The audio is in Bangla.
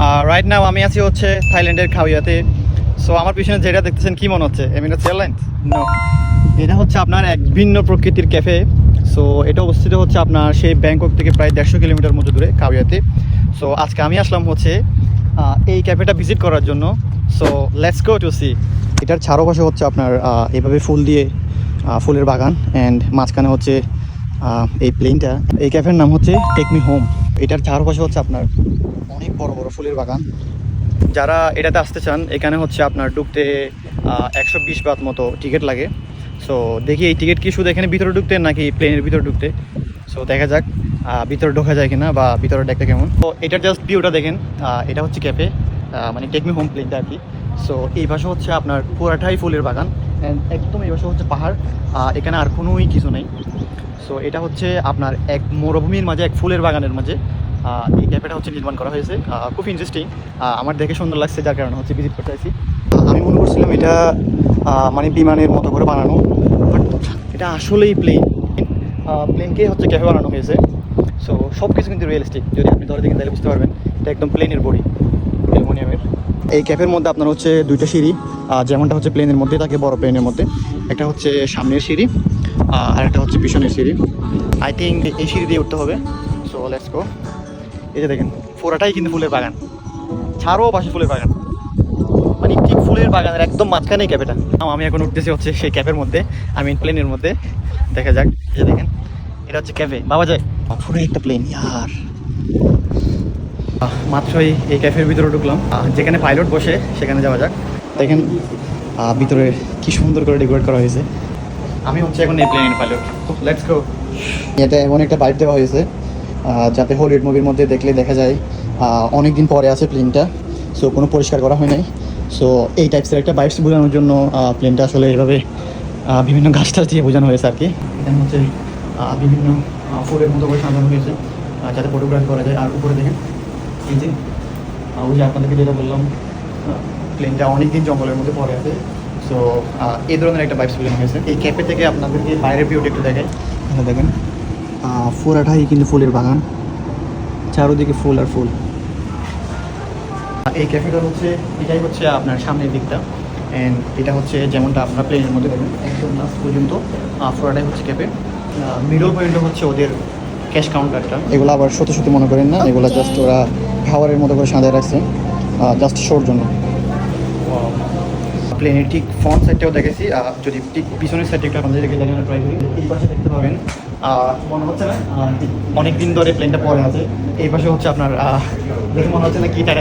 রাইট নাও আমি আছি হচ্ছে থাইল্যান্ডের খাওয়াতে। সো আমার পিছনে যেটা দেখতেছেন কি মনে হচ্ছে এমিরেটস এয়ারলাইন্স? নো, এটা হচ্ছে আপনার এক ভিন্ন প্রকৃতির ক্যাফে। সো এটা অবস্থিত হচ্ছে আপনার সেই ব্যাংকক থেকে প্রায় 150 কিলোমিটার মতো দূরে কাউয়াতে। সো আজকে আমি আসলাম হচ্ছে এই ক্যাফেটা ভিজিট করার জন্য। So let's go to see. এটার চারপাশে হচ্ছে আপনার এভাবে ফুল দিয়ে ফুলের বাগান, অ্যান্ড মাঝখানে হচ্ছে এই প্লেনটা। এই ক্যাফের নাম হচ্ছে টেক মি হোম। এটার চারপাশে হচ্ছে আপনার অনেক বড় বড় ফুলের বাগান। যারা এটাতে আসতে চান এখানে হচ্ছে আপনার ঢুকতে 120 বাত মতো টিকিট লাগে। সো দেখি এই টিকিট কি শুধু এখানে ভিতরে ঢুকতে নাকি প্লেনের ভিতরে ঢুকতে। সো দেখা যাক ভিতরে ঢোকা যায় কিনা বা ভিতরে দেখতে কেমন। তো এটার জাস্ট ভিউটা দেখেন। এটা হচ্ছে ক্যাফে, মানে টেক মি হোম প্লেনটা আর কি। সো এই পাশে হচ্ছে আপনার পুরাটাই ফুলের বাগান, অ্যান্ড একদম এই পাশে হচ্ছে পাহাড়। এখানে আর কোনোই কিছু নেই। সো এটা হচ্ছে আপনার এক মরুভূমির মাঝে, এক ফুলের বাগানের মাঝে এই ক্যাফেটা হচ্ছে নির্মাণ করা হয়েছে। খুব ইন্টারেস্টিং, আমার দেখে সুন্দর লাগছে, যার কারণে হচ্ছে ভিজিট করতে আসি। আমি মনে করছিলাম এটা মানে বিমানের মতো করে বানানো, বাট এটা আসলেই প্লেনকে হচ্ছে ক্যাফে বানানো হয়েছে। সো সব কিছু কিন্তু রিয়েলিস্টিক, যদি আপনি ধরে দেখেন তাহলে বুঝতে পারবেন এটা একদম প্লেনের বডি, অ্যালুমিনিয়ামের। এই ক্যাফের মধ্যে আপনার হচ্ছে দুইটা সিঁড়ি, যেমনটা হচ্ছে প্লেনের মধ্যে থাকে, বড় প্লেনের মধ্যে। একটা হচ্ছে সামনের সিঁড়ি আর একটা হচ্ছে পিছনের সিঁড়ি। আই থিঙ্ক এই সিঁড়ি দিয়ে উঠতে হবে। সো লেটস গো। এই যে দেখেন পুরাটাই কিন্তু ফুলের বাগান, ছাড়ও পাশে ফুলের বাগান, মানে ঠিক ফুলের বাগানের একদম মাঝখানেই ক্যাফেটা। আমি এখন উঠতেছি হচ্ছে সেই ক্যাফের মধ্যে, আমি প্লেনের মধ্যে। দেখা যাক। এই যে দেখেন এটা হচ্ছে ক্যাফে, বাবা যায় পুরো একটা প্লেন ইয়ার। মাত্রই এই ক্যাফের ভিতরে ঢুকলাম, যেখানে পাইলট বসে সেখানে যাওয়া যাক। দেখেন ভিতরে কি সুন্দর করে ডেকোরেট করা হয়েছে। আমি হচ্ছে এখন এই প্লেনের পাইলট। Let's go. এটা এমন একটা বাইট দেওয়া হয়েছে যাতে হলিউড মুভির মধ্যে দেখলে দেখা যায় অনেক দিন পরে আছে প্লেনটা। সো কোনো পরিষ্কার করা হয় নাই। সো এই টাইপসের একটা বাইটস বোঝানোর জন্য প্লেনটা আসলে এইভাবে বিভিন্ন গাছ টাছ দিয়ে বোঝানো হয়েছে আর কি। এখানে হচ্ছে বিভিন্ন ফুলের মতো করে সাজানো হয়েছে যাতে ফটোগ্রাফি করা যায়। আর উপরে দেখেন এই যে ওই যে আপনাদেরকে যেটা বললাম, প্লেনটা অনেকদিন জঙ্গলের মধ্যে পড়ে আছে। সো এই ধরনের একটা বাইকস বোঝানো হয়েছে। এই ক্যাফে থেকে আপনাদেরকে বাইরের ভিউটা একটু দেখাই। এখানে দেখেন পুরাটাই কিন্তু ফুলের বাগান, চারোদিকে ফুল আর ফুল। এই ক্যাফেটা হচ্ছে এটাই হচ্ছে আপনার সামনের দিকটা, অ্যান্ড এটা হচ্ছে যেমনটা আপনার প্লেনের মধ্যে দেখেন একদম লাস্ট পর্যন্ত পুরাটাই হচ্ছে ক্যাফে। মিডল পয়েন্টটা হচ্ছে ওদের ক্যাশ কাউন্টারটা। এগুলো আবার সত্যি সত্যি মনে করেন না, এগুলো জাস্ট ওরা খাবারের মতো করে সাজায় রাখছে জাস্ট শোর জন্য। প্লেনের ঠিক ফ্রন্ট সাইডটাও দেখেছি, যদি ঠিক পিছনের সাইডটা একটু আপনাদেরকে দেখানোর ট্রাই করি। এই পাশে দেখতে পাবেন মনে হচ্ছে না অনেক দিন ধরে প্লেনটা পরে আছে। এই পাশে হচ্ছে আপনার দেখে মনে হচ্ছে না কি টাকা